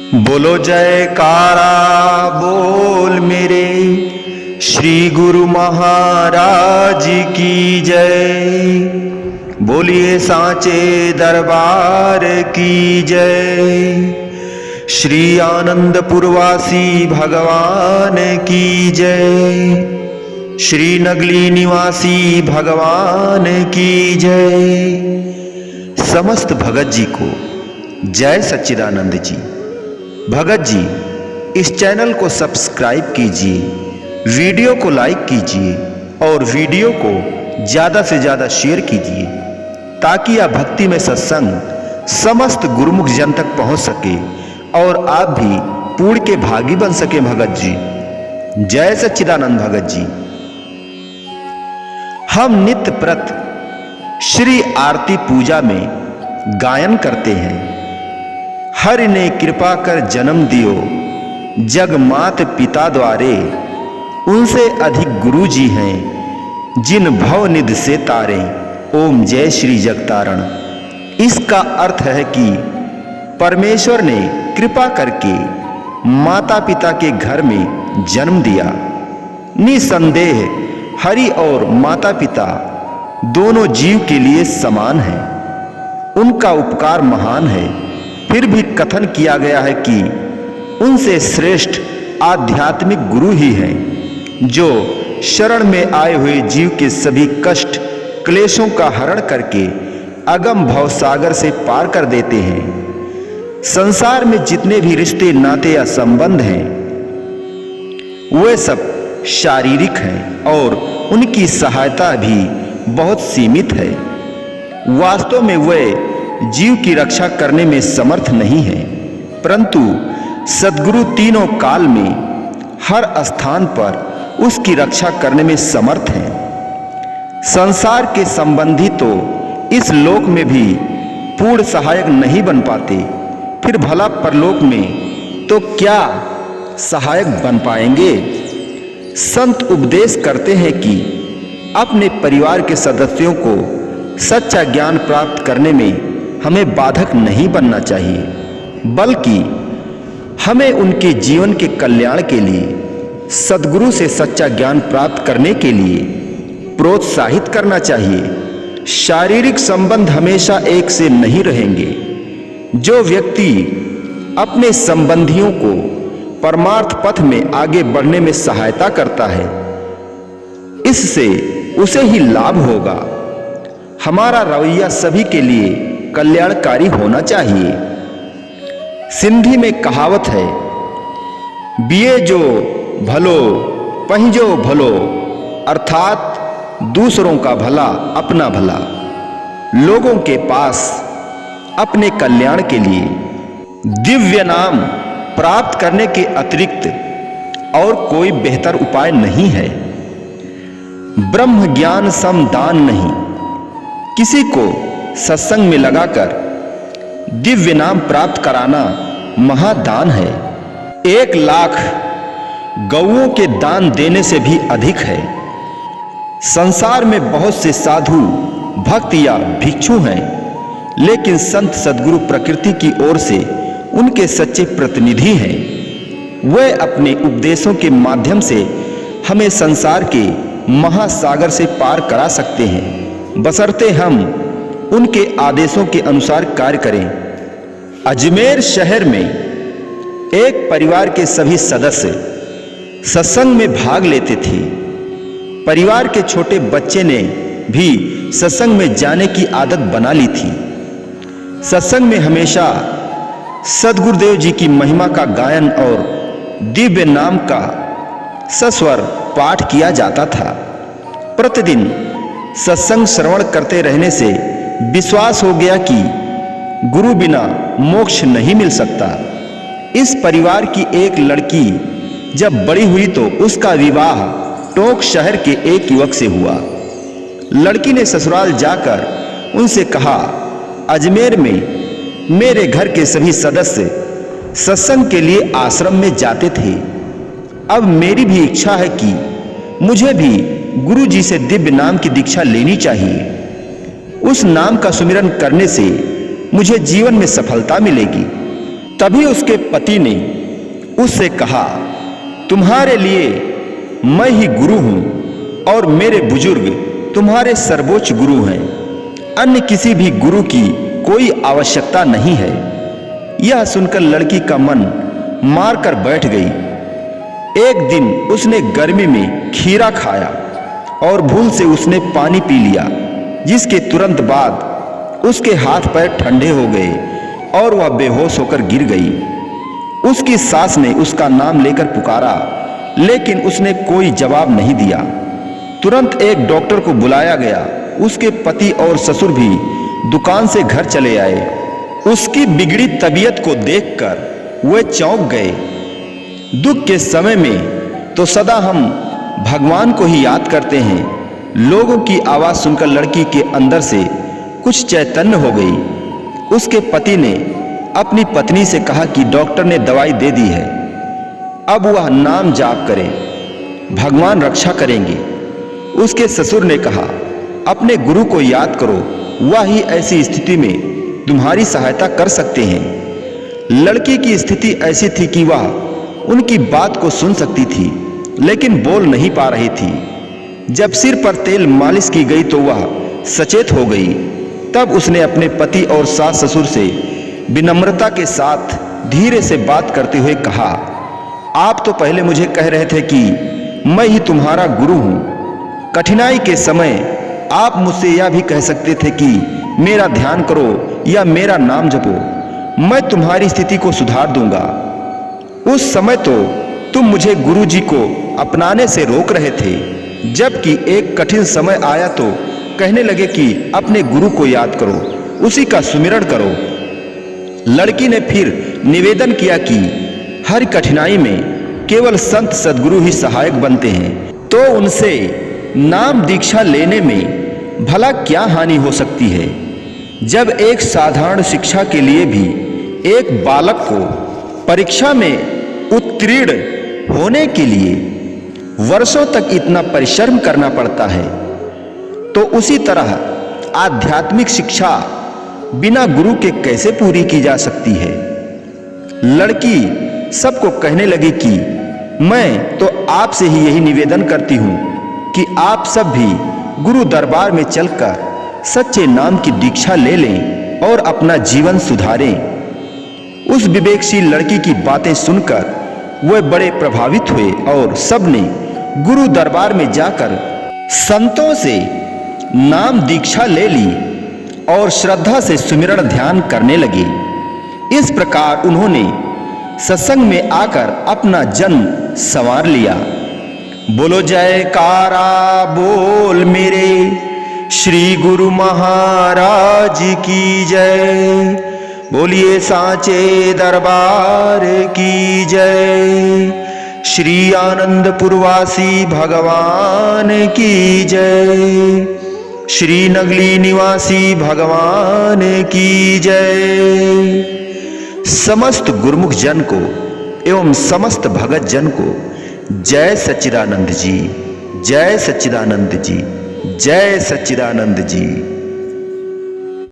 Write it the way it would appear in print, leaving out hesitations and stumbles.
बोलो जयकारा बोल मेरे श्री गुरु महाराज की जय। बोलिए सांचे दरबार की जय। श्री आनंदपुरवासी भगवान की जय। श्री नगली निवासी भगवान की जय। समस्त भगत जी को जय सच्चिदानंद जी। भगत जी इस चैनल को सब्सक्राइब कीजिए, वीडियो को लाइक कीजिए और वीडियो को ज्यादा से ज्यादा शेयर कीजिए ताकि यह भक्ति में सत्संग समस्त गुरुमुख जन तक पहुंच सके और आप भी पूर्ण के भागी बन सके। भगत जी जय सच्चिदानंद। भगत जी हम नित्य प्रत श्री आरती पूजा में गायन करते हैं। हरि ने कृपा कर जन्म दियो जग मात पिता द्वारे, उनसे अधिक गुरु जी हैं जिन भव निधि से तारे। ओम जय श्री जगतारण। इसका अर्थ है कि परमेश्वर ने कृपा करके माता पिता के घर में जन्म दिया। निसंदेह हरि और माता पिता दोनों जीव के लिए समान हैं, उनका उपकार महान है। फिर भी कथन किया गया है कि उनसे श्रेष्ठ आध्यात्मिक गुरु ही हैं जो शरण में आए हुए जीव के सभी कष्ट क्लेशों का हरण करके अगम भवसागर से पार कर देते हैं। संसार में जितने भी रिश्ते नाते या संबंध हैं वे सब शारीरिक हैं और उनकी सहायता भी बहुत सीमित है। वास्तव में वे जीव की रक्षा करने में समर्थ नहीं है, परंतु सद्गुरु तीनों काल में हर स्थान पर उसकी रक्षा करने में समर्थ हैं। संसार के संबंधी तो इस लोक में भी पूर्ण सहायक नहीं बन पाते, फिर भला परलोक में तो क्या सहायक बन पाएंगे। संत उपदेश करते हैं कि अपने परिवार के सदस्यों को सच्चा ज्ञान प्राप्त करने में हमें बाधक नहीं बनना चाहिए, बल्कि हमें उनके जीवन के कल्याण के लिए सद्गुरु से सच्चा ज्ञान प्राप्त करने के लिए प्रोत्साहित करना चाहिए। शारीरिक संबंध हमेशा एक से नहीं रहेंगे। जो व्यक्ति अपने संबंधियों को परमार्थ पथ में आगे बढ़ने में सहायता करता है, इससे उसे ही लाभ होगा। हमारा रवैया सभी के लिए कल्याणकारी होना चाहिए। सिंधी में कहावत है, बिये जो भलो पहिजो भलो, अर्थात दूसरों का भला अपना भला। लोगों के पास अपने कल्याण के लिए दिव्य नाम प्राप्त करने के अतिरिक्त और कोई बेहतर उपाय नहीं है। ब्रह्म ज्ञान सम दान नहीं। किसी को सत्संग में लगाकर दिव्य नाम प्राप्त कराना महादान है। 1 लाख गौओं के दान देने से भी अधिक है। संसार में बहुत से साधु भक्त या भिक्षु हैं, लेकिन संत सद्गुरु प्रकृति की ओर से उनके सच्चे प्रतिनिधि हैं। वे अपने उपदेशों के माध्यम से हमें संसार के महासागर से पार करा सकते हैं, बशर्ते हम उनके आदेशों के अनुसार कार्य करें। अजमेर शहर में एक परिवार के सभी सदस्य सत्संग में भाग लेते थे। परिवार के छोटे बच्चे ने भी सत्संग में जाने की आदत बना ली थी। सत्संग में हमेशा सद्गुरुदेव जी की महिमा का गायन और दिव्य नाम का सस्वर पाठ किया जाता था। प्रतिदिन सत्संग श्रवण करते रहने से विश्वास हो गया कि गुरु बिना मोक्ष नहीं मिल सकता। इस परिवार की एक लड़की जब बड़ी हुई तो उसका विवाह टोंक शहर के एक युवक से हुआ। लड़की ने ससुराल जाकर उनसे कहा, अजमेर में मेरे घर के सभी सदस्य सत्संग के लिए आश्रम में जाते थे। अब मेरी भी इच्छा है कि मुझे भी गुरु जी से दिव्य नाम की दीक्षा लेनी चाहिए। उस नाम का सुमिरन करने से मुझे जीवन में सफलता मिलेगी। तभी उसके पति ने उससे कहा, तुम्हारे लिए मैं ही गुरु हूं और मेरे बुजुर्ग तुम्हारे सर्वोच्च गुरु हैं। अन्य किसी भी गुरु की कोई आवश्यकता नहीं है। यह सुनकर लड़की का मन मारकर बैठ गई। एक दिन उसने गर्मी में खीरा खाया और भूल से उसने पानी पी लिया, जिसके तुरंत बाद उसके हाथ पैर ठंडे हो गए और वह बेहोश होकर गिर गई। उसकी सास ने उसका नाम लेकर पुकारा, लेकिन उसने कोई जवाब नहीं दिया। तुरंत एक डॉक्टर को बुलाया गया। उसके पति और ससुर भी दुकान से घर चले आए। उसकी बिगड़ी तबीयत को देखकर वे चौंक गए। दुख के समय में तो सदा हम भगवान को ही याद करते हैं। लोगों की आवाज सुनकर लड़की के अंदर से कुछ चैतन्य हो गई। उसके पति ने अपनी पत्नी से कहा कि डॉक्टर ने दवाई दे दी है, अब वह नाम जाप करे, भगवान रक्षा करेंगे। उसके ससुर ने कहा, अपने गुरु को याद करो, वह ही ऐसी स्थिति में तुम्हारी सहायता कर सकते हैं। लड़की की स्थिति ऐसी थी कि वह उनकी बात को सुन सकती थी, लेकिन बोल नहीं पा रही थी। जब सिर पर तेल मालिश की गई तो वह सचेत हो गई। तब उसने अपने पति और सास ससुर से विनम्रता के साथ धीरे से बात करते हुए कहा, आप तो पहले मुझे कह रहे थे कि मैं ही तुम्हारा गुरु हूं। कठिनाई के समय आप मुझसे यह भी कह सकते थे कि मेरा ध्यान करो या मेरा नाम जपो, मैं तुम्हारी स्थिति को सुधार दूंगा। उस समय तो तुम मुझे गुरु जी को अपनाने से रोक रहे थे, जबकि एक कठिन समय आया तो कहने लगे कि अपने गुरु को याद करो, उसी का सुमिरन करो। लड़की ने फिर निवेदन किया कि हर कठिनाई में केवल संत सद्गुरु ही सहायक बनते हैं, तो उनसे नाम दीक्षा लेने में भला क्या हानि हो सकती है। जब एक साधारण शिक्षा के लिए भी एक बालक को परीक्षा में उत्तीर्ण होने के लिए वर्षों तक इतना परिश्रम करना पड़ता है, तो उसी तरह आध्यात्मिक शिक्षा बिना गुरु के कैसे पूरी की जा सकती है। लड़की सबको कहने लगी कि मैं तो आपसे ही यही निवेदन करती हूं कि आप सब भी गुरु दरबार में चलकर सच्चे नाम की दीक्षा ले लें और अपना जीवन सुधारें। उस विवेकशील लड़की की बातें सुनकर वे बड़े प्रभावित हुए और सबने गुरु दरबार में जाकर संतों से नाम दीक्षा ले ली और श्रद्धा से सुमिरन ध्यान करने लगे। इस प्रकार उन्होंने सत्संग में आकर अपना जन्म संवार लिया। बोलो जयकारा बोल मेरे श्री गुरु महाराज की जय। बोलिए सांचे दरबार की जय। श्री आनंदपुरवासी भगवान की जय। श्री नगली निवासी भगवान की जय। समस्त गुरुमुख जन को एवं समस्त भगत जन को जय सच्चिदानंद जी, जय सच्चिदानंद जी, जय सच्चिदानंद जी।